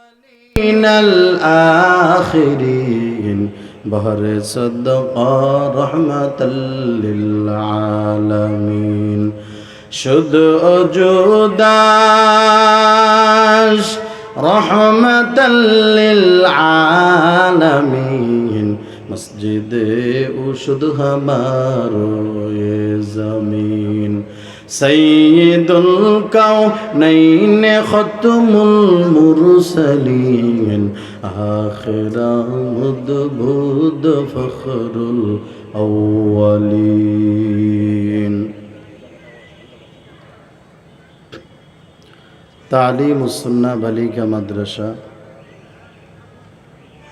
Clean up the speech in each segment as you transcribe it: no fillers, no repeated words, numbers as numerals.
من الآخرين بحر صدقة رحمة للعالمين شد أجوداش رحمة للعالمين مسجد أشد हमारो ये ज़मीन سيد الكونين ختم المرسلين آخر مدبود فخر الأولين तालीम सुन्ना बालिका মাদ্রাসা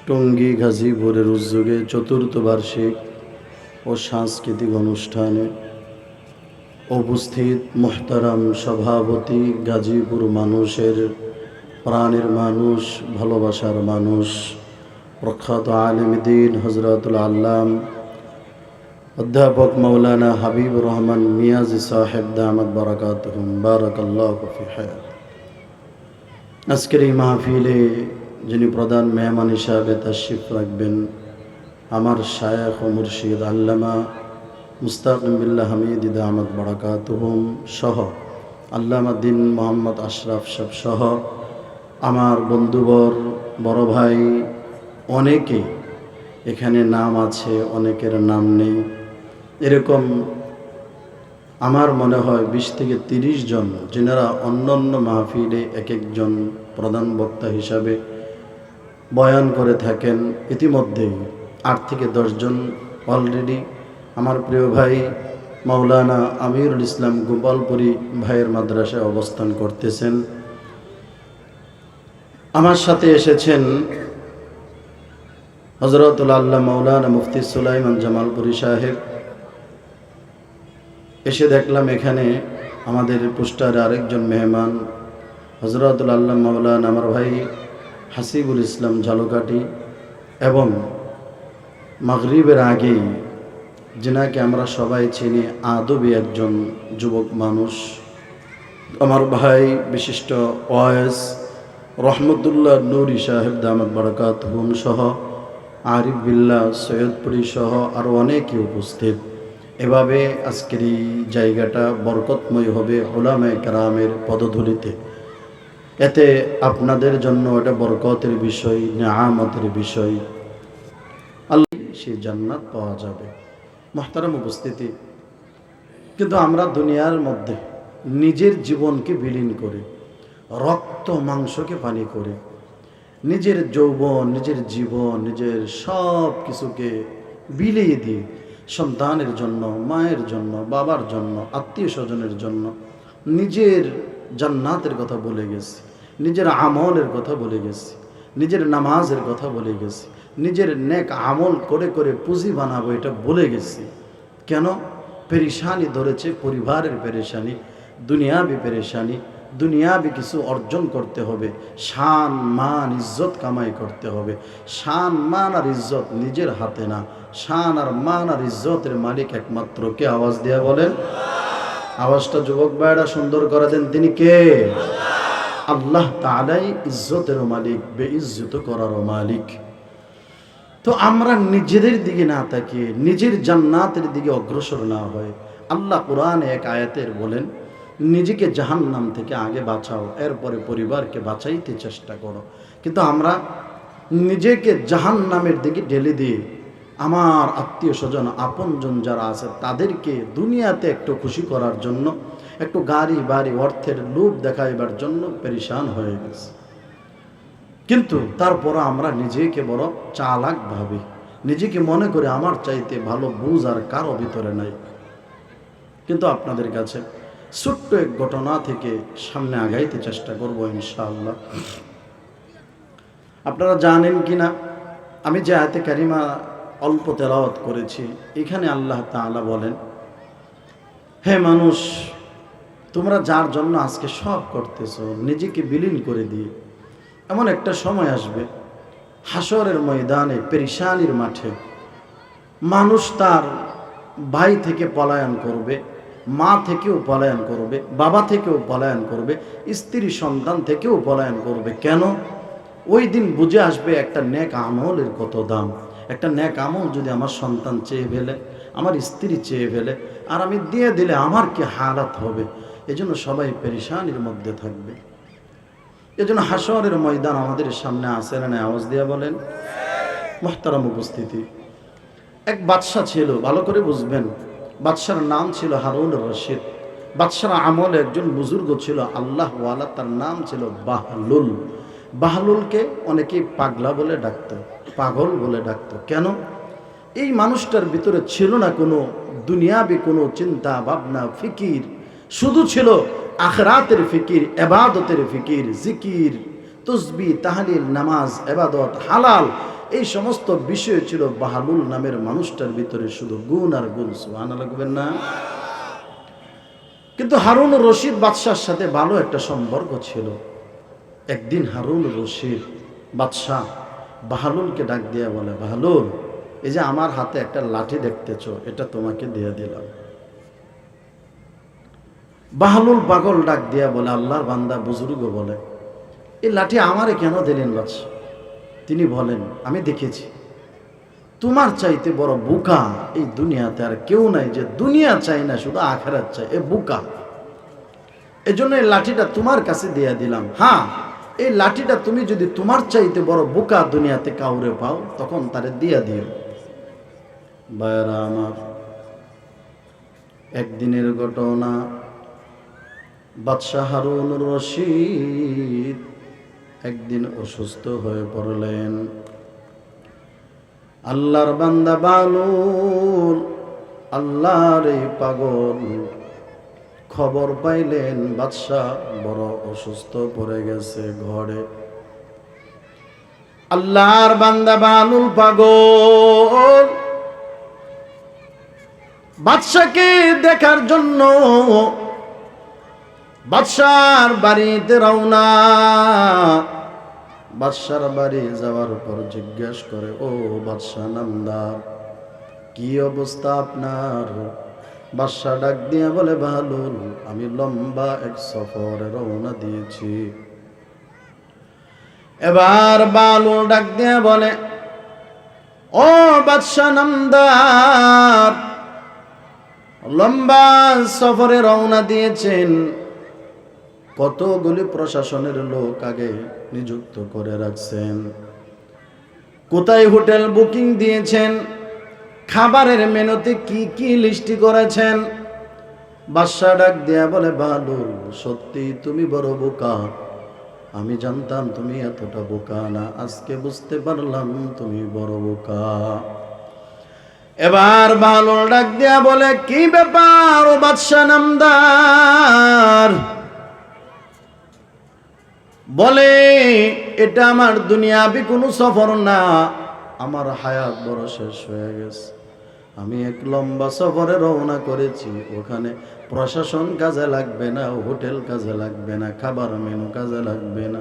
টঙ্গী গাজীপুরের উদ্যোগে চতুর্থ বার্ষিক ও সাংস্কৃতিক অনুষ্ঠানে উপস্থিত মুহতারাম সভাপতি, গাজীপুর মানুষের প্রাণের মানুষ, ভালোবাসার মানুষ, প্রখ্যাত আলেম দ্বীন হযরতুল আল্লাম অধ্যাপক মাওলানা হাবিবুর রহমান মিয়াজি সাহেব দামাত বারাকাতুহুম বারাকাল্লাহু ফি হায়াত। আজকের এই মাহফিলে যিনি প্রধান মেহমান হিসাবে তাশরিফ রাখবেন, আমার শায়েখ ও মুর্শিদ আল্লামা মুস্তাকিম বিল্লাহ হামিদি দামাত বারাকাতুহুম সহ আল্লামা দ্বীন মোহাম্মদ আশরাফ সাহেব সহ আমার বন্ধুবর, বড় ভাই, অনেকে এখানে নাম আছে, অনেকের নাম নেই। এরকম আমার মনে হয় 20 থেকে 30 জন, যারা অন্যান্য মাহফিলে এক একজন প্রধান বক্তা হিসাবে বয়ান করে থাকেন। ইতিমধ্যে 8 থেকে 10 জন অলরেডি আমার প্রিয় ভাই মাওলানা আমিরুল ইসলাম গোপালপুরী ভাইয়ের মাদ্রাসায় অবস্থান করতেছেন। আমার সাথে এসেছেন হযরতুল আল্লাহ মাওলানা মুফতি সুলাইমান জামালপুরী সাহেব। এসে দেখলাম এখানে আমাদের পোস্টারে আরেকজন মেহমান হযরতুল আল্লাহ মাওলানা আমার ভাই হাসিবুল ইসলাম ঝালকাঠি, এবং মাগরিবের আগেই যিনাকে আমরা সবাই চিনি, আদবী একজন যুবক মানুষ, আমার ভাই বিশিষ্ট ওয়াইজ রহমতুল্লাহ নুরি সাহেব দামাত বারাকাতুহুম সহ আরিফ বিল্লাহ সৈয়দপুরী সহ আরও অনেকে উপস্থিত। এভাবে আজকের এই জায়গাটা বরকতময় হবে উলামায়ে কেরামের পদধূলিতে। এতে আপনাদের জন্য এটা বরকতের বিষয়, নিয়ামতের বিষয়, আল্লাহ সেই জান্নাত পাওয়া যাবে। মুহতারাম উপস্থিতি, কিন্তু আমরা দুনিয়ার মধ্যে নিজের জীবনকে বিলীন করে, রক্ত মাংসকে পানি করে, নিজের যৌবন, নিজের জীবন, নিজের সব কিছুকে বিলিয়ে দিয়ে সন্তানের জন্য, মায়ের জন্য, বাবার জন্য, আত্মীয় স্বজনের জন্য নিজের জান্নাতের কথা বলে গেছি, নিজের আমলের কথা বলে গেছি, নিজের নামাজের কথা বলে গেছি, নিজের নেক আমল করে করে পুঁজি বানাবো এটা বলে গেছি। কেন? পেরেশানি ধরেছে, পরিবারের পেরেশানি, দুনিয়াবি পেরেশানি, দুনিয়াবি কিছু অর্জন করতে হবে, শান মান ইজ্জত কামাই করতে হবে। শান মান আর ইজ্জত নিজের হাতে না, শান আর মান আর ইজ্জতের মালিক একমাত্র কে? আওয়াজ দিয়ে বলেন। আওয়াজটা যুবক ভাইরা সুন্দর করে দেন, তিনি কে? আল্লাহ তাআলাই ইজ্জতেরও মালিক, বেইজ্জত করারও মালিক। তো আমরা নিজেদের দিকে না তাকিয়ে নিজের জান্নাতের দিকে অগ্রসর না হয়, আল্লাহ কোরআনে এক আয়াতের বলেন, নিজেকে জাহান্নাম থেকে আগে বাঁচাও, এরপরে পরিবারকে বাঁচাইতে চেষ্টা করো। কিন্তু আমরা নিজেকে জাহান্নামের দিকে ঢেলে দিয়ে আমার আত্মীয় স্বজন, আপনজন যারা আছে তাদেরকে দুনিয়াতে একটু খুশি করার জন্য, একটু গাড়ি বাড়ি অর্থের লোভ দেখাইবার জন্য পেরেশান হয়ে গেছে। কিন্তু তারপর আমরা নিজেকে বড় চালাক ভাবি, নিজেকে মনে করে আমার চাইতে ভালো বুঝ আর কারো ভিতরে নাই। কিন্তু আপনাদের কাছে ছোট্ট এক ঘটনা থেকে সামনে আগাইতে চেষ্টা করব ইনশাআল্লাহ। আপনারা জানেন কি না, আমি যে আয়াতে কারিমা অল্প তেলাওয়াত করেছি, এখানে আল্লাহ তাআলা বলেন, হে মানুষ, তোমরা যার জন্য আজকে সব করতেছো নিজেকে বিলীন করে দিয়ে, এমন একটা সময় আসবে হাসরের ময়দানে, পেরেশানির মাঠে, মানুষ তার ভাই থেকে পলায়ন করবে, মা থেকেও পলায়ন করবে, বাবা থেকেও পলায়ন করবে, স্ত্রী সন্তান থেকেও পলায়ন করবে। কেন? ওই দিন বুঝে আসবে একটা নেক আমলের কত দাম। একটা নেক আমল যদি আমার সন্তান চেয়ে ফেলে, আমার স্ত্রী চেয়ে ফেলে, আর আমি দিয়ে দিলে আমার কি হালাত হবে। এজন্য সবাই পেরেশানির মধ্যে থাকবে। এজন্য হাসরের ময়দান আমাদের সামনে আসে না, আওয়াজ দিয়ে বলেন। মুহতারাম উপস্থিতি, এক বাদশা ছিল, ভালো করে বুঝবেন। বাদশার নাম ছিল হারুন রশিদ। বাদশার আমলে একজন বুজুর্গ ছিল আল্লাহ ওয়ালা, তার নাম ছিল বাহলুল। বাহলুলকে অনেকেই পাগলা বলে ডাকত, পাগল বলে ডাকত। কেন? এই মানুষটার ভিতরে ছিল না কোনো দুনিয়াবি কোনো চিন্তা ভাবনা ফিকির, শুধু ছিল আখরাতের ফিকির, এবাদতের ফিকির, জিকির, তসবিহ, তাহলিল, নামাজ, এবাদত, হালাল, এই সমস্ত বিষয় ছিল বাহলুল নামের মানুষটার ভিতরে, শুধু গুণ আর গুণ। সুবহানাল্লাহ লাগবেন না? কিন্তু হারুন রশিদ বাদশার সাথে ভালো একটা সম্পর্ক ছিল। একদিন হারুন রশিদ বাদশাহ বাহলুলকে ডাক দিয়ে বলে, বাহলুল, এই যে আমার হাতে একটা লাঠি দেখতেছ, এটা তোমাকে দিয়ে দিলাম। বাহলুল পাগল ডাক দিয়া বলে, আল্লাহর বান্দা বুজুর্গ বলে, এই লাঠি আমারে কেন দিলেন বাদশাহ? তিনি বলেন, আমি দেখেছি তোমার চাইতে বড় বোকা এই দুনিয়াতে আর কেউ নাই, যে দুনিয়া চাই না শুধু আখিরাত চাই, এ বোকা। এজন্য এই লাঠিটা তোমার কাছে দিয়ে দিলাম। হ্যাঁ, এই লাঠিটা তুমি যদি তোমার চাইতে বড় বোকা দুনিয়াতে কাউরে পাও, তখন তারে দিয়া দিও। ভাইরা আমার, একদিনের ঘটনা। বাদশাহ হারুন রশিদ একদিন অসুস্থ হয়ে পড়লেন। আল্লাহর বান্দা বাহলুল, আল্লাহর এই পাগল, খবর পাইলেন বাদশাহ বড় অসুস্থ পড়ে গেছে ঘরে। আল্লাহর বান্দা বাহলুল পাগল বাদশাকে দেখার জন্য বাদশার বাড়িতে রওনা। বাদশার বাড়ি যাওয়ার পর জিজ্ঞেস করে, ও বাদশাহ নামদার, কি অবস্থা আপনার? বাদশাহ ডাক দিয়ে বলে, বাহলুল, আমি লম্বা এক সফরে রওনা দিয়েছি। এবার বাহলুল ডাক দিয়ে বলে, ও বাদশাহ নামদার, লম্বা সফরে রওনা দিয়েছেন, কতগুলি প্রশাসনের লোক আগে নিযুক্ত করে রাখছেন, কোথায় হোটেল বুকিং দিয়েছেন, খাবারের মেনুতে কি কি লিস্টি করেছেন? বাদশা ডাক দেয়া বলে, বাহলুল, সত্যি তুমি বড় বোকা। আমি জানতাম তুমি এতটা বোকা না, আজকে বুঝতে পারলাম তুমি বড় বোকা। এবার বাহলুল ডাক দেয়া বলে, কি ব্যাপার ও বাদশা নামদার? বলে, এটা আমার দুনিয়াবি কোনো সফর না, আমার হায়াত বড় শেষ হয়ে গেছে। আমি এক লম্বা সফরে রওনা করেছি, ওখানে প্রশাসন কাজে লাগবে না, হোটেল কাজে লাগবে না, খাবার মেনু কাজে লাগবে না।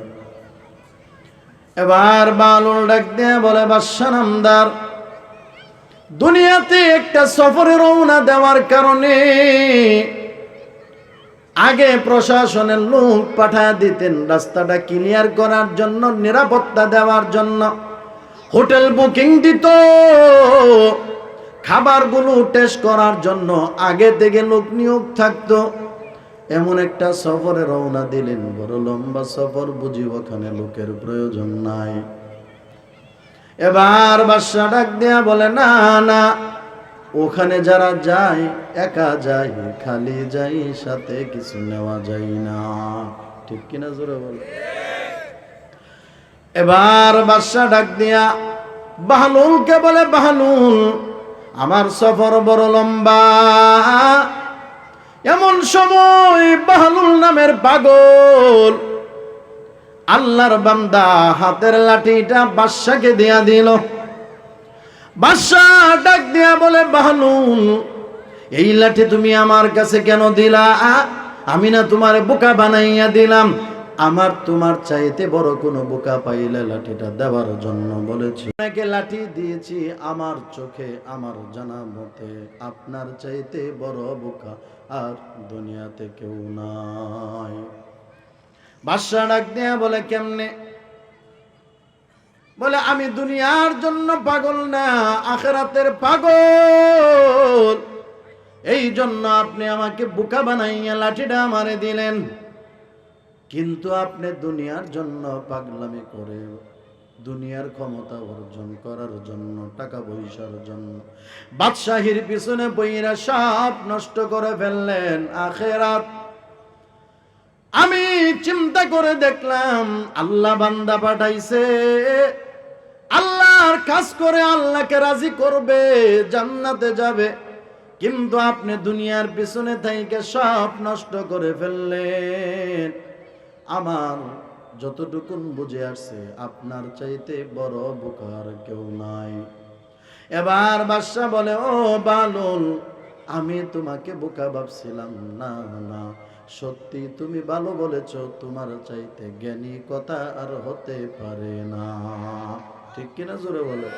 এবার বাহলুল ডাক দিয়ে বলে, বাদশা নামদার, দুনিয়াতে একটা সফরে রওনা দেওয়ার কারণে আগে প্রশাসনের লোক পাঠায় দিতেন, রাস্তাটা ক্লিয়ার করার জন্য, নিরাপত্তা দেওয়ার জন্য, হোটেল বুকিং দিত, খাবারগুলো টেস্ট করার জন্য আগে থেকে লোক নিয়োগ থাকতো। এমন একটা সফরে রওনা দিলেন, বড় লম্বা সফর, বুঝি ওখানে লোকের প্রয়োজন নাই। এবার বাদশা ডাক দেয়া বলে, না না, ওখানে যারা যায় একা যায়, খালি যাই, সাথে কিছু নেওয়া যায় না। ঠিক কিনা জোরে বল। এবার বাদশা ডাক দিয়া বাহলুলকে বলে, বাহলুল, আমার সফর বড় লম্বা। এমন সময় বাহলুল নামের পাগল আল্লাহর বান্দা হাতের লাঠিটা বাদশাকে দিয়া দিল। বাদশা ডাক দিয়া বলে, বাহলুল, এই লাঠি তুমি আমার কাছে কেন দিলা? আমি না তোমার বোকা বানাইয়া দিলাম? আমার তোমার চাইতে বড় কোনো বোকা পাইলে লাঠিটা দেওয়ার জন্য বলেছি। আপনাকে লাঠি দিয়েছি আমার চোখে, আমার জানা মতে আপনার চাইতে বড় বোকা আর দুনিয়াতে কেউ নাই। বাদশা ডাক দিয়া বলে, কেমনে? বলে আমি দুনিয়ার জন্য পাগল না, আখিরাতের পাগল। এই জন্য আপনি আমাকে বোকা বানাইয়া লাঠিটা আমারে দিলেন। কিন্তু আপনি দুনিয়ার জন্য পাগলামি করে, দুনিয়ার ক্ষমতা অর্জন করার জন্য, টাকা পয়সার জন্য বাদশাহীর পিছনে বইরা সব নষ্ট করে ফেললেন আখিরাত। আমি চিন্তা করে দেখলাম আল্লাহ বান্দা পাঠাইছে, আল্লাহর কাজ করে আল্লাহকে রাজি করবে, জান্নাতে যাবে, কিন্তু আপনি দুনিয়ার পিছনে থেকে সব নষ্ট করে ফেললেন। আমার যতটুকুন বুঝে আসছে আপনার চাইতে বড় বোকার কেউ নাই। এবার বাদশা বলে, ও বালুল, আমি তোমাকে বোকা ভাবছিলাম না, না সত্যি তুমি ভালো বলেছ, তোমার চাইতে জ্ঞানী কথা আর হতে পারে না। ঠিক কিনা জোরে বলে?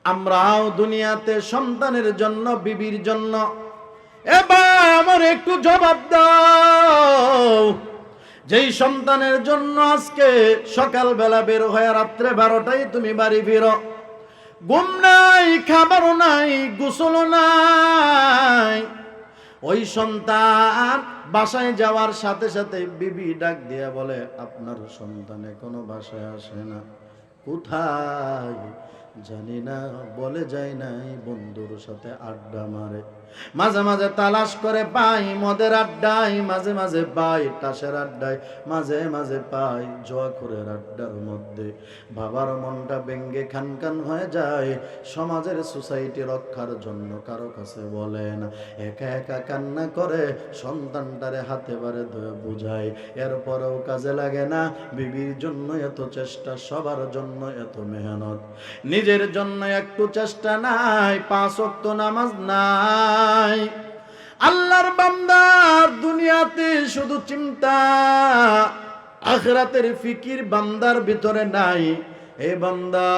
আমরাও দুনিয়াতে সন্তানের জন্য, বিবির জন্য, এবার আমার একটু জবাব দাও, যেই সন্তানের জন্য আজকে সকালবেলা বের হয়ে রাত্রে 12টায় তুমি বাড়ি ফিরো, ঘুম নাই, খাবারও নাই, গোসলও নাই, ওই সন্তান বাসায় যাওয়ার সাথে সাথে বিবি ডাক দিয়া বলে, আপনার সন্তান এখনো বাসায় আসে না, কোথায় জানি না, বলে যায় নাই, বন্ধুর সাথে আড্ডা মারে, মাঝে মাঝে তালাশ করে পাই মদের আড্ডায়, মাঝে মাঝে পাই তাসের আড্ডায়, মাঝে মাঝে পাই জোয়াখোরের আড্ডার মধ্যে। বাবার মনটা ব্যঙ্গে খান খান হয়ে যায়। সমাজের সোসাইটি রক্ষার জন্য কারো কাছে বলে না, একা একা কান্না করে, সন্তানটারে হাতে বারে ধরে বুঝায়, এরপরেও কাজে লাগে না। বিবির জন্য এত চেষ্টা, সবার জন্য এত মেহনত, নিজের জন্য একটু চেষ্টা নাই, 5 ওয়াক্ত নামাজ নাই। আল্লাহর বান্দার দুনিয়াতে শুধু চিন্তা, আখিরাতের ফিকির বান্দার ভিতরে নাই। হে বান্দা,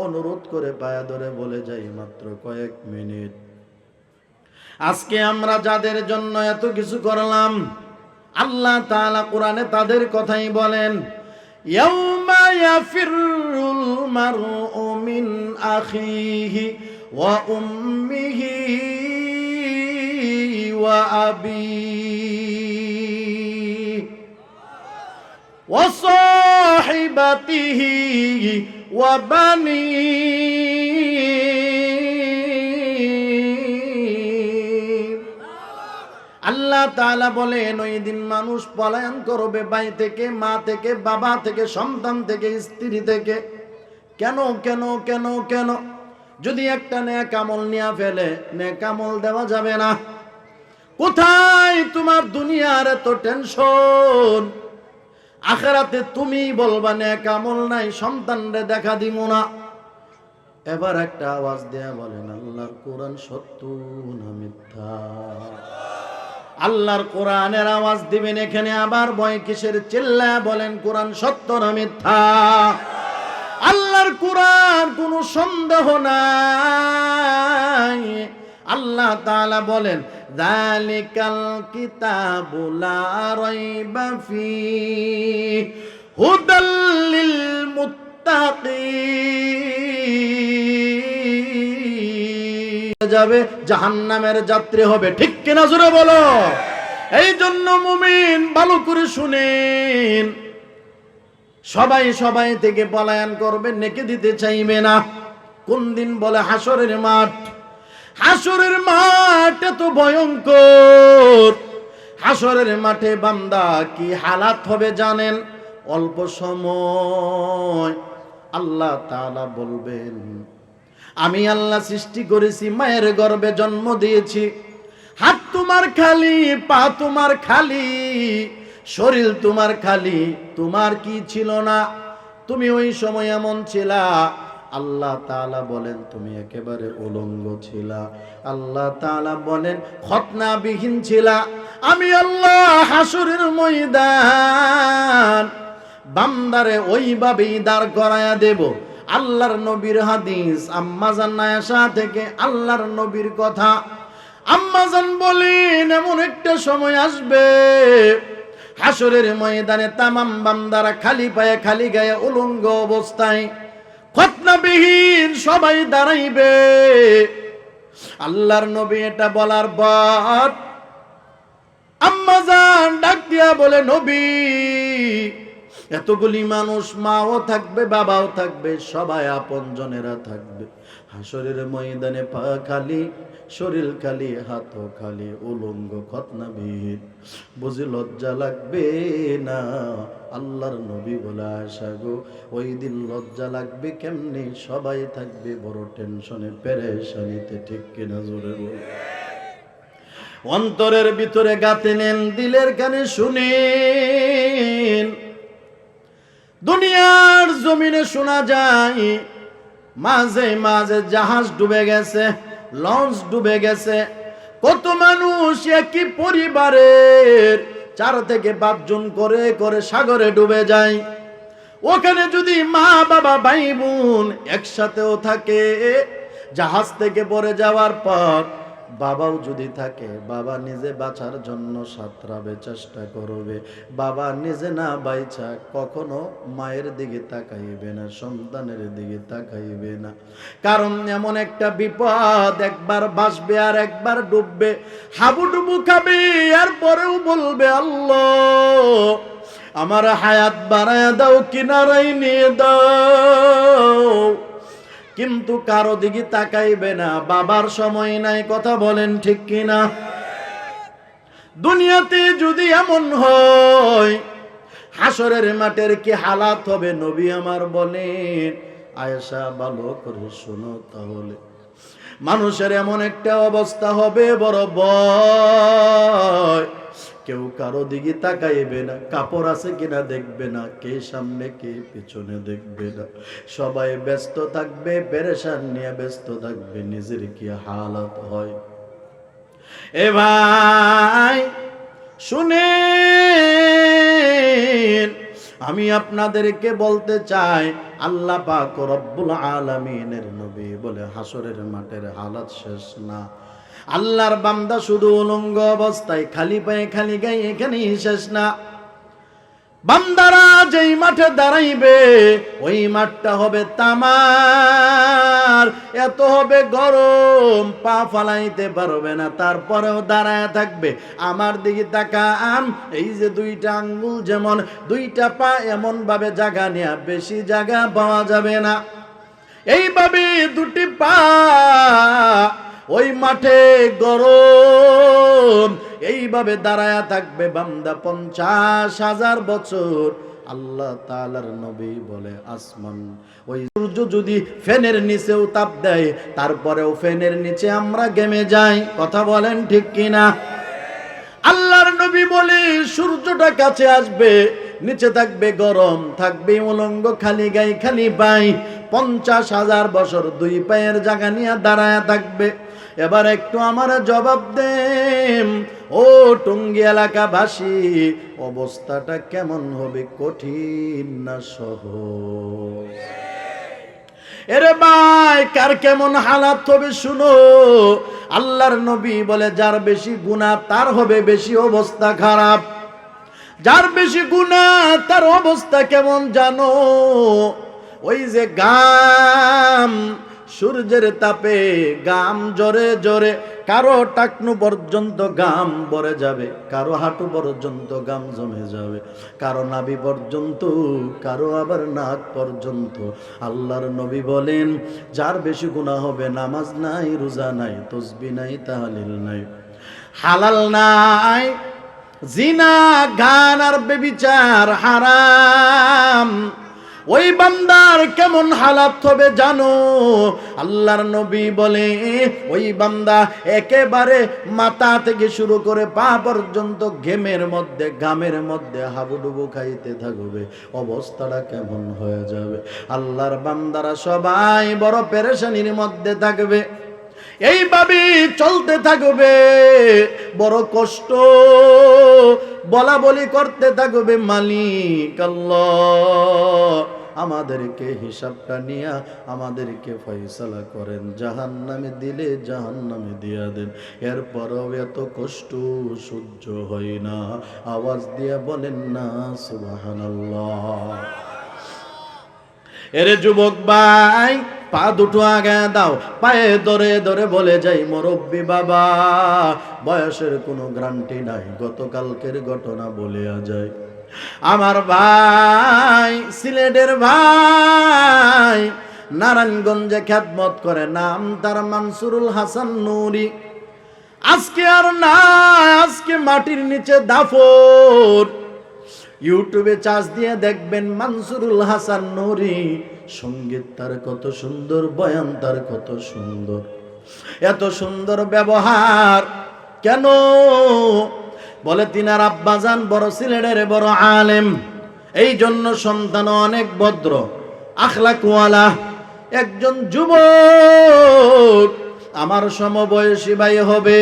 অনুরোধ করে পায়া ধরে বলে যাই, মাত্র কয়েক মিনিট, আজকে আমরা যাদের জন্য এত কিছু করলাম, আল্লাহ তাআলা কোরআনে তাদের কথাই বলেন, ইয়াউমা ইয়াফিরুল মারউ মিন আখিহি ওয়া উম্মিহি ওয়া আবিহি ওয়া সাহিবাতিহি ওয়া বানিহি। আল্লাহ তাআলা বলেন, ওই দিন মানুষ পলায়ন করবে ভাই থেকে, মা থেকে, বাবা থেকে, সন্তান থেকে, স্ত্রী থেকে। কেন কেন কেন কেন? যদি একটা নেক আমল নিয়ে ফেলে, নেক আমল দেওয়া যাবে না। কোথায় তোমার দুনিয়ার এত টেনশন? আখিরাতে তুমি বলবা নেক আমল নাই, সন্তানরে দেখা দিব না। এবার একটা আওয়াজ দেয়া বলেন, আল্লাহর কোরআন সত্য না মিথ্যা? আল্লাহর কোরআনের আওয়াজ দিবেন এখানে, আবার ভয় কিসের? চিল্লা বলেন, কোরআন সত্য না মিথ্যা? আল্লাহর কোরআন কোনো সন্দেহ নাই। আল্লাহ তাআলা বলেন, যালিকাল কিতাবু লা রাইবা ফীহি হুদাল লিল মুত্তাকিন। যাবে জাহান্নামের যাত্রী হবে, ঠিক কিনা জোরে বলো? এই জন্য মুমিন ভালো করে শুনেন, সবাই সবাই থেকে পলায়ন করবে, নেকি দিতে চাইবে না। কোন দিন? বলে হাসরের মাঠ। হাসরের মাঠ এত ভয়ঙ্কর। হাসরের মাঠে বান্দা কি হালাত হবে জানেন? অল্প সময় আল্লাহ তাআলা বলবেন, আমি আল্লাহ সৃষ্টি করেছি, মায়ের গর্ভে জন্ম দিয়েছি, হাত তোমার খালি, পা তোমার খালি, শরীর তোমার খালি, তোমার কি ছিল না? তুমি ওই সময় এমন ছিলা। আল্লাহ তাআলা বলেন, তুমি একেবারে উলঙ্গ ছিলা। আল্লাহ তাআলা বলেন, খতনাবিহীন ছিলা। আমি আল্লাহ হাসরের ময়দান বান্দারে ওইভাবেই দাঁড় করায়া দেব। আল্লাহর নবীর হাদিস, আম্মা জান আয়েশা থেকে আল্লাহর নবীর কথা। আম্মা জান বলেন, এমন একটা সময় আসবে হাসরের ময়দানে তামাম বান্দারা খালি পায়ে খালি গায়ে উলঙ্গ অবস্থায় খতনাবিহীন সবাই দাঁড়াইবে। আল্লাহর নবী এটা বলার পর আম্মা জান ডাক দিয়া বলে, নবী, এতগুলি মানুষ, মাও থাকবে, বাবাও থাকবে, সবাই আপনজনেরা থাকবে। হাসরের ময়দানে পা খালি, শরীর খালি, হাত খালি, উলঙ্গ খতনাবিহীন, বুঝি লজ্জা লাগবে না? আল্লাহর নবী বলে, আয়েশা গো, ওই দিন লজ্জা লাগবে কেমনে? সবাই থাকবে বড় টেনশনে, পেরেশানিতে, ঠিক কিনা? জোরে বল। অন্তরের ভিতরে গাতে নেন, দিলের কানে শুনেন। দুনিয়ার জমিনে শোনা যায় মাঝে মাঝে জাহাজ ডুবে গেছে, লঞ্চ ডুবে গেছে। কত মানুষ একই পরিবারের 4 থেকে 5 জন করে করে সাগরে ডুবে যায়। ওখানে যদি মা বাবা ভাই বোন একসাথেও থাকে, জাহাজ থেকে পড়ে যাওয়ার পর বাবাও যদি থাকে, বাবা নিজে বাঁচার জন্য সাঁতরাবে, চেষ্টা করবে। বাবা নিজে না বাইচা কখনো মায়ের দিকে তাকাইবে না, সন্তানের দিকে তাকাইবে না। কারণ এমন একটা বিপদ, একবার ভাসবে আর একবার ডুববে, হাবুডুবু খাবে, আর পরেও বলবে, আল্লাহ আমার হায়াত বাড়ায়া দাও, কিনারায় নিয়ে দাও। কিন্তু কারো দিকে তাকাইবে না, বাবার সময় নাই। কথা বলেন ঠিক কিনা? দুনিয়াতে যদি এমন হয়, হাসরের মাঠের কি হালাত হবে? নবী আমার বলেন, আয়েশা ভালো করে শোনো তাহলে। মানুষের এমন একটা অবস্থা হবে, বড় ভয়। কেউ কারো দিকে তাকাইবে না, কাপড় আছে কিনা দেখবে না, কে সামনে কে পিছনে দেখবে না। সবাই ব্যস্ত থাকবে, পেরেশান নিয়ে ব্যস্ত থাকবে, নিজের কি হালাত হয়। এ ভাই শুনেন, আমি আপনাদেরকে বলতে চাই, আল্লাহ পাক রব্বুল আলামিনের নবী বলে, হাসরের মাঠের হালাত শেষ না। আল্লাহর বান্দা শুধু উলঙ্গ অবস্থায় খালি পায়ে খালি গায়ে এখানেই শেষ না। বান্দারা যেই মাঠে দাঁড়াইবে, ওই মাঠটা হবে তামার, এত হবে গরম, পা ফালাইতে পারবে না, তারপরেও দাঁড়ায় থাকবে। আমার দিকে তাকান, এই যে 2টা আঙ্গুল যেমন 2টা পা, এমন ভাবে জায়গা নেয়া, বেশি জায়গা পাওয়া যাবে না। এইভাবে 2টি পা ওই মাঠে গরম, এইভাবে দাঁড়ায়া থাকবে বান্দা 50,000 বছর। আল্লাহ তাআলার নবী বলে, আসমান, ওই সূর্য যদি ফ্যানের নিচেও তাপ দেয়, তারপরেও ফ্যানের নিচে আমরা ঘেমে যাই। কথা বলেন ঠিক কিনা? আল্লাহর নবী বলে, সূর্যটা কাছে আসবে, নিচে থাকবে গরম, থাকবে উলঙ্গ, খালি গায়ে খালি পায়ে, 50,000 বছর 2 পায়ের জায়গা নিয়ে দাঁড়ায় থাকবে। এবার একটু আমার জবাব দেন, ও টঙ্গী এলাকাবাসী, অবস্থাটা কেমন হবে? কঠিন না সহজ? এরে ভাই, কার কেমন হালাত হবে শুনো। আল্লাহর নবী বলে, যার বেশি গুনাহ তার হবে বেশি অবস্থা খারাপ। যার বেশি গুনাহ তার অবস্থা কেমন জানো? ওই যে গাম, সূর্যের তাপে গাম জোরে জোরে, কারো টাকনু পর্যন্ত গাম ভরে যাবে, কারো হাঁটু পর্যন্ত গাম জমে যাবে, কারো নাভি পর্যন্ত, কারো আবার নাক পর্যন্ত। আল্লাহর নবী বলেন, যার বেশি গুনাহ হবে, নামাজ নাই, রোজা নাই, তাসবিহ নাই, তাহলিল নাই, হালাল নাই, জিনা, গান আর ব্যভিচার হারাম, ওই বান্দার কেমন হালাত হবে জানো? আল্লাহর নবী বলে, ওই বান্দা একেবারে মাথা থেকে শুরু করে পা পর্যন্ত ঘেমের মধ্যে, ঘামের মধ্যে হাবুডুবু খাইতে থাকবে। অবস্থাটা কেমন হয়ে যাবে? আল্লাহর বান্দারা সবাই বড় পেরেশানির মধ্যে থাকবে, এইভাবে চলতে থাকবে, বড় কষ্ট, বলা বলি করতে থাকবে, মালিক আল্লাহ আমাদেরকে হিসাবটা নিয়া আমাদেরকে ফয়সালা করেন, জাহান্নামে দিলে জাহান্নামে দিয়া দেন। এরপরও এত কষ্ট সহ্য হয় না, আওয়াজ দিয়া বলেন না সুবহানাল্লাহ। এরে যুবক ভাই, পা দুটো আগে দাও, পায়ে ধরে ধরে বলে যাই মুরব্বি বাবা, বয়সের কোনো গ্যারান্টি নাই, গতকালকের ঘটনা বলে যায়। আমার ভাই, সিলেটের ভাই, নারায়ণগঞ্জে খ্যাতমত করে, নাম তার মানসুরুল হাসান নুরি। আজকে আর না, আজকে মাটির নিচে দাফন। ইউটিউবে চার্জ দিয়ে দেখবেন মানসুরুল হাসান নুরি, সঙ্গীত তার কত সুন্দর, বয়ান তার কত সুন্দর, এত সুন্দর ব্যবহার কেন? বলে তিনার আব্বাজান বড় সিলেটের বড় আলেম, এই জন্য সন্তান অনেক ভদ্র আখলাকওয়ালা একজন যুবক। আমার সমবয়সী ভাই হবে,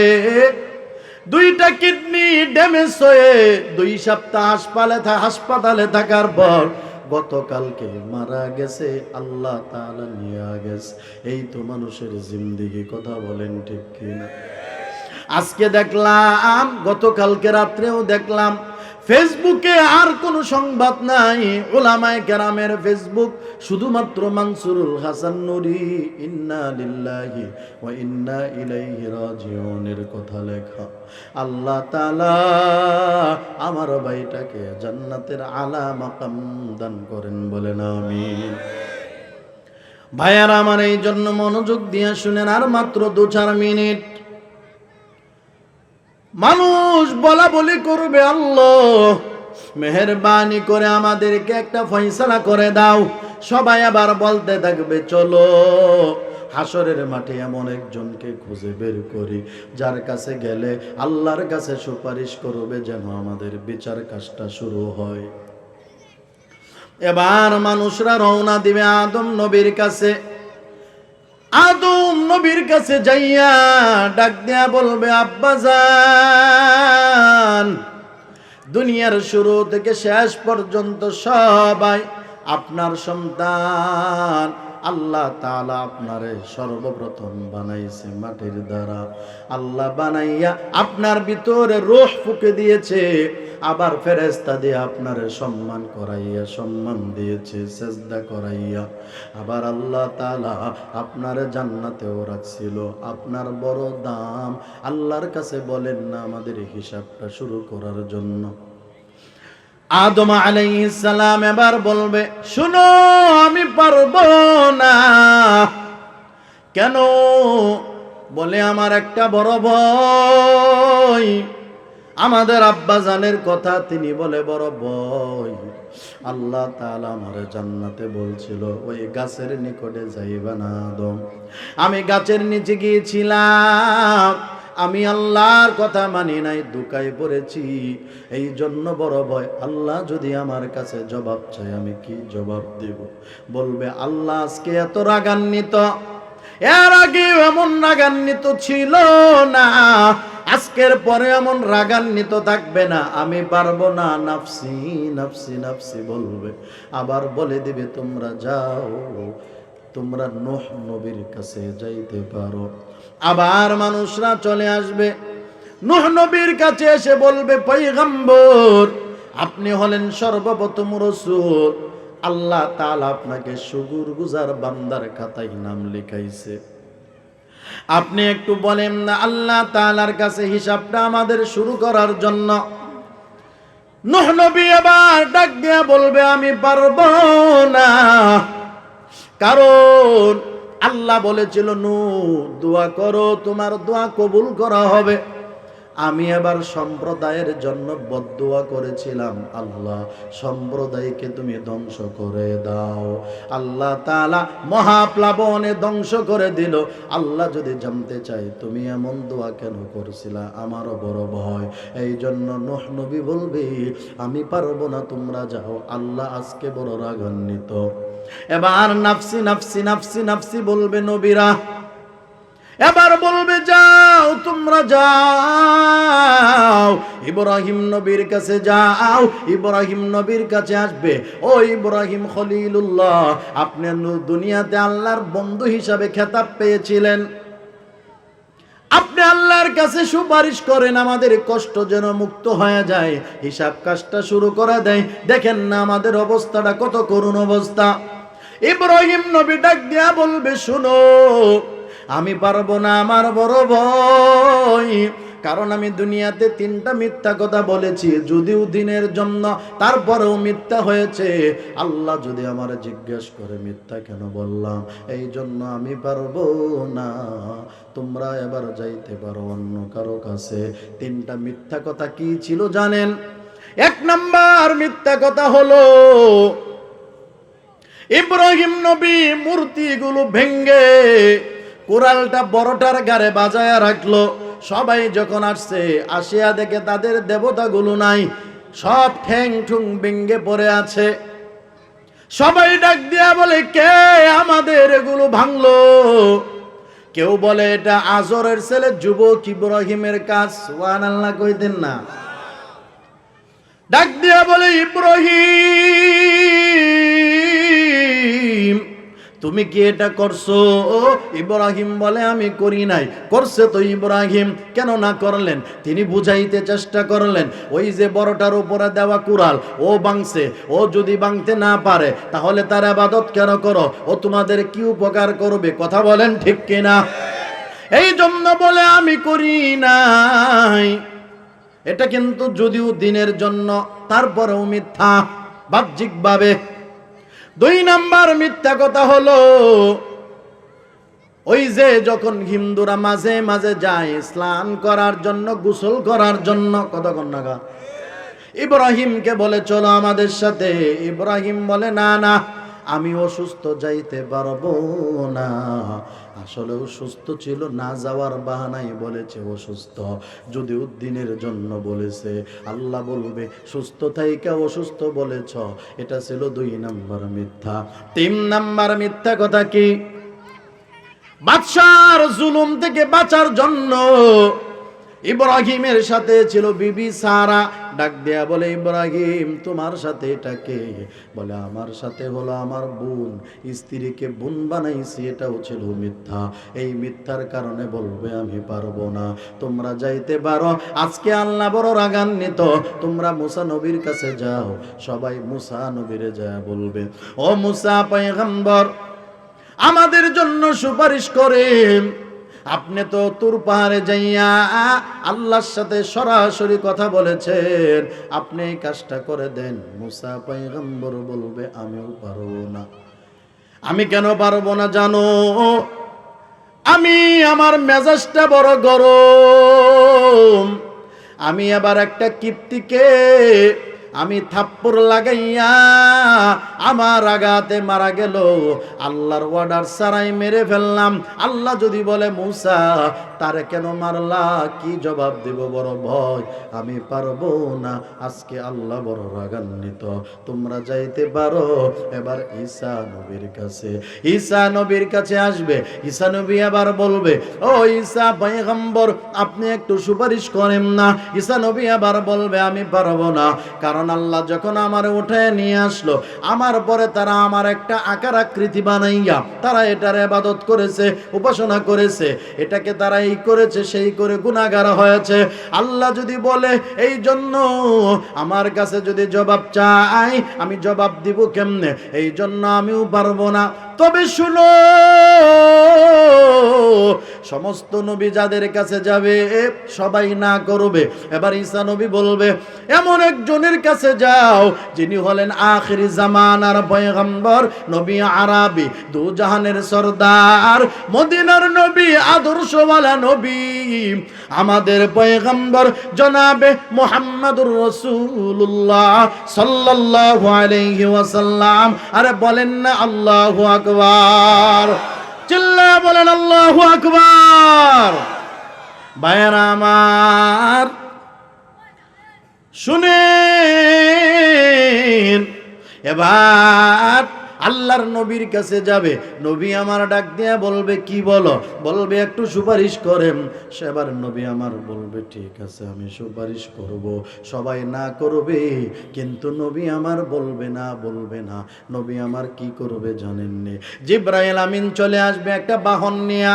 দুইটা কিডনি ড্যামেজ হয়ে 2 সপ্তাহ হাসপাতালে থাকার পর গতকালকে মারা গেছে, আল্লাহ তাআলা নিয়ে গেছে। এই তো মানুষের জিন্দেগি, কথা বলেন ঠিক কিনা? আজকে দেখলাম, গতকালকে রাত্রেও দেখলাম, ফেসবুকে আর কোনো সংবাদ নাই, উলামায়ে কেরামের ফেসবুক, শুধুমাত্র মানসুরুল হাসান নুরি ইন্না লিল্লাহি ওয়া ইন্না ইলাইহি রাজিউনের কথা লেখা। আল্লাহ তাআলা আমার ভাইটাকে জান্নাতের আলা মাকাম দান করেন, বলেন আমিন। ভাইয়ারা আমার, এই জন্য মনোযোগ দিয়ে শুনেন, আর মাত্র 2-4 মিনিট। মানুষ বলা বলি করবে, আল্লাহ মেহেরবানি করে আমাদেরকে একটা ফয়সালা করে দাও। সবাই আবার বলতে থাকবে, চলো হাসরের মাঠে এমন একজনকে খুঁজে বের করি, যার কাছে গেলে আল্লাহর কাছে সুপারিশ করবে, যেন আমাদের বিচার কাজটা শুরু হয়। এবার মানুষরা রওনা দিবে আদম নবীর কাছে। আদম নবীর কাছে যাইয়া ডাক দেয়া বলবে, আব্বাজান, দুনিয়ার শুরু থেকে শেষ পর্যন্ত সবাই আপনার সন্তান। আল্লাহ তাআলা আপনারে সর্বপ্রথম বানাইছে মাটির দ্বারা। আল্লাহ বানাইয়া আপনার ভিতরে রূহ ফুঁকে দিয়েছে, আবার ফেরেশতা দিয়ে আপনারে সম্মান করাইয়া সম্মান দিয়েছে, সেজদা করাইয়া। আবার আল্লাহ তাআলা আপনারে জান্নাতেও রাখছিল, আপনার বড় দাম। আল্লাহর কাছে বলেন না আমাদের হিসাবটা শুরু করার জন্য। আদম আলাইহিস সালাম এবার বলবে, শুনো, আমি পারবো না। কেন? বলে, আমার একটা বড় ভয়। আমাদের আব্বাজানের কথা তিনি বলে, বড় ভয়। আল্লাহ তাআলা আমারে জান্নাতে বলছিল, ওই গাছের নিকটে যাইবা না আদম। আমি গাছের নিচে গিয়েছিলাম, আমি আল্লাহর কথা মানি নাই, দুকায় পড়েছি। এই জন্য বড় ভয়, আল্লাহ যদি আমার কাছে জবাব চাই, আমি কি জবাব দেব? বলবে, আল্লাহ আজকে এত রাগান্বিত, এর আগে এমন রাগান্বিত ছিল না, আজকের পরে এমন রাগান্বিত থাকবে না। আমি পারবো না, নাফসি নাফসি নাফসি বলবে। আবার বলে দিবে, তোমরা যাও, তোমরা নূহ নবীর কাছে যাইতে পারো। আবার মানুষরা চলে আসবে, নূহ নবীর কাছে এসে বলবে, পয়গম্বর, আপনি হলেন সর্বপ্রথম রাসূল, আল্লাহ তাআলা আপনাকে শুকরগুজার বান্দার খাতায় নাম লিখাইছে। আপনি একটু বলেন না আল্লাহ তাআলার কাছে হিসাবটা আমাদের শুরু করার জন্য। নূহ নবী এবার ডাক দিয়ে বলবে, আমি পারবো না, কারণ আল্লাহ বলেছিল, নূহ দোয়া করো, তোমার দোয়া কবুল করা হবে। আমি এবার সম্প্রদায়ের জন্য বদদোয়া করেছিলাম, আল্লাহ সম্প্রদায়কে তুমি ধ্বংস করে দাও। আল্লাহ তাআলা মহাপ্লাবনে ধ্বংস করে দিল। আল্লাহ যদি জানতে চাই তুমি এমন দোয়া কেন করছিলা, আমারও বড় ভয়। এই জন্য নূহ নবী বলবে, আমি পারবো না, তোমরা যাও। আল্লাহ আজকে বড় রাগান্বিত। এবার নাফসি নাফসি নাফসি নাফসি বলবে নবীরা। এবার বলবে যাও তোমরা যাও, ইব্রাহিম নবীর কাছে যাও। ইব্রাহিম নবীর কাছে আসবে, ও ইব্রাহিম খলিলুল্লাহ, আপনি দুনিয়াতে আল্লাহর বন্ধু হিসাবে খেতাব পেয়েছিলেন, আপনি আল্লাহর কাছে সুপারিশ করেন আমাদের কষ্ট যেন মুক্ত হয়ে যায়, হিসাব কাজটা শুরু করে দেয়। দেখেন না আমাদের অবস্থাটা কত করুণ অবস্থা। ইব্রাহিম নবী ডাক দিয়া বলবে, শুনো, আমি পারবো না, আমার বড় ভয়, কারণ আমি দুনিয়াতে 3টা মিথ্যা কথা বলেছি, যদিও দিনের জন্য, তারপরেও মিথ্যা হয়েছে। আল্লাহ যদি আমার জিজ্ঞেস করে মিথ্যা কেন বললাম, এই জন্য আমি পারবো না। তোমরা এবার যাইতে পারো অন্য কারো কাছে। 3টা মিথ্যা কথা কি ছিল জানেন? 1 নাম্বার মিথ্যা কথা হলো, ইব্রাহিম নবী মূর্তিগুলো ভেঙ্গে কোরালটা বড়টার গারে বাজায়া রাখলো। সবাই যখন আসছে, আসিয়া দেখে তাদের দেবতাগুলো নাই, সব ঠ্যাং ঠুং ভেঙ্গে পড়ে আছে। সবাই ডাক দিয়া বলে, কে আমাদের এগুলো ভাঙলো? কেউ বলে এটা আজরের ছেলে যুবক ইব্রাহিমের কাজ। সুবহানাল্লাহ কইতেন না? ডাক দিয়া বলে, ইব্রাহিম তুমি কি এটা করছো? ইব্রাহিম বলে, আমি করি নাই। করছে তো ইব্রাহিম, কেন না করলেন? তিনি বুঝাইতে চেষ্টা করলেন, ওই যে বড়টার উপরে দেওয়া কুড়াল ও ভাঙছে, ও যদি ভাঙতে না পারে তাহলে তার ইবাদত কেন করো? ও তোমাদের কি উপকার করবে? কথা বলেন ঠিক কিনা? এই জন্য বলে আমি করি নাই। এটা কিন্তু যদিও দিনের জন্য, তারপরেও মিথ্যা বাহ্যিকভাবে। 2 নাম্বার মিথ্যা কথা হলো, ওই যে যখন হিন্দুরা মাঝে মাঝে যায় স্নান করার জন্য, গোসল করার জন্য, কতক্ষণ নাগা ইব্রাহিমকে বলে চলো আমাদের সাথে। ইব্রাহিম বলে, না না, আমি অসুস্থ, যাইতে পারবো না। আসলে অসুস্থ ছিল, না যাওয়ার বাহানায় বলেছে অসুস্থ, যদিও দিনের জন্য বলেছে। আল্লাহ বলবে, সুস্থ থাইকা অসুস্থ বলেছ। এটা ছিল 2 নাম্বার মিথ্যা। 3 নাম্বার মিথ্যা কথা কি? বাদশার জুলুম থেকে বাঁচার জন্য ইব্রাহিমের সাথে ছিল বিবি সারা। ডাক দেয়া বলে, ইব্রাহিম তোমার সাথে এটা কে? বলে, আমার সাথে হলো আমার বোন, স্ত্রীকে বোন বানাইছি। এটাও ছিল মিথ্যা। এই মিথ্যার কারণে বলবে আমি পারবো না। তোমরা যাইতে পারো। আজকে আল্লাহ বড় রাগান্বিত। তোমরা মুসা নবীর কাছে যাও। সবাই মুসা নবীরে যায় বলবে, ও মুসা পয়গম্বর, আমাদের জন্য সুপারিশ করেন। আপনি তো তুর পাহাড়ে যাইয়া আল্লাহর সাথে সরাসরি কথা বলেছেন, আপনি এই কাজটা করে দেন। মুসা পয়গম্বর বলবে, আমিও পারবো না। আমি কেন পারবো না জানো? আমার মেজাজটা বড় গরম। আমি আবার একটা কিপ্তিকে আমি থাপ্পড় লাগাইয়া আমার আঘাতে মারা গেল। আল্লাহর অর্ডার ছাড়াই মেরে ফেললাম। আল্লাহ যদি বলে, মুসা তারে কেন মারলা? কি জবাব দেব? বড় ভয়, আমি পারবো না। আজকে আল্লাহ বড় রাগান্বিত। তোমরা যাইতে পারো এবার ঈসা নবীর কাছে। ঈসা নবীর কাছে আসবে। ঈসা নবী আবার বলবে, ও ঈসা পয়গম্বর, আপনি একটু সুপারিশ করেন না। ঈসা নবী আবার বলবে, আমি পারবো না। কারণ আল্লাহ যখন আমার উঠে নিয়ে আসলো, আমার পরে তারা আমার একটা আকার আকৃতি বানাইয়া তারা এটার ইবাদত করেছে, উপাসনা করেছে। এটাকে তারা এই করেছে, সেই করে গুনাহগার হয়েছে। আল্লাহ যদি বলে, এই জন্য আমার কাছে যদি জবাব চাই, আমি জবাব দিব কেমনে? এই জন্য আমিও পারবো না। তবে শুনো, সমস্ত নবী যাদের কাছে যাবে সবাই না করবে। এবার ঈসা নবী বলবে, এমন একজনের কাছে যাও যিনি হলেন আখিরি জামানার পয়গম্বর, নবী আরবি, দু জাহানের সরদার, মদিনার নবী, আদর্শওয়ালা নবী, আমাদের পয়গম্বর জনাবে মুহাম্মদুর রাসূলুল্লাহ সাল্লাল্লাহু আলাইহি ওয়াসাল্লাম। আরে বলেন না আল্লাহু আকবার, চিল্লায়া বলেন আল্লাহু আকবার। ভাইয়েরা আমার শুনেন, এবার আল্লাহর নবীর কাছে যাবে, নবী আমার ডাক দিয়া বলবে কি বলো, বলবে একটু সুপারিশ করেন। সেবার নবী আমার বলবে ঠিক আছে আমি সুপারিশ করব। সবাই না করবে, কিন্তু নবী আমার বলবে না। নবী আমার কি করবে জানেননি? জিবরাইল আমিন চলে আসবে একটা বাহন নিয়া,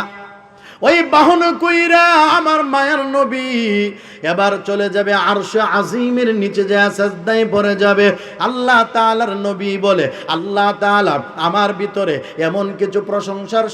ওই বাহন কইরা আমার মায়ার নবী এবার চলে যাবে আরশে আজিমের নিচে যায় সাজদায় পড়ে যাবে। আল্লাহ তাআলার নবী বলে, আল্লাহ তাআলা আমার ভিতরে এমন কিছু প্রশংসার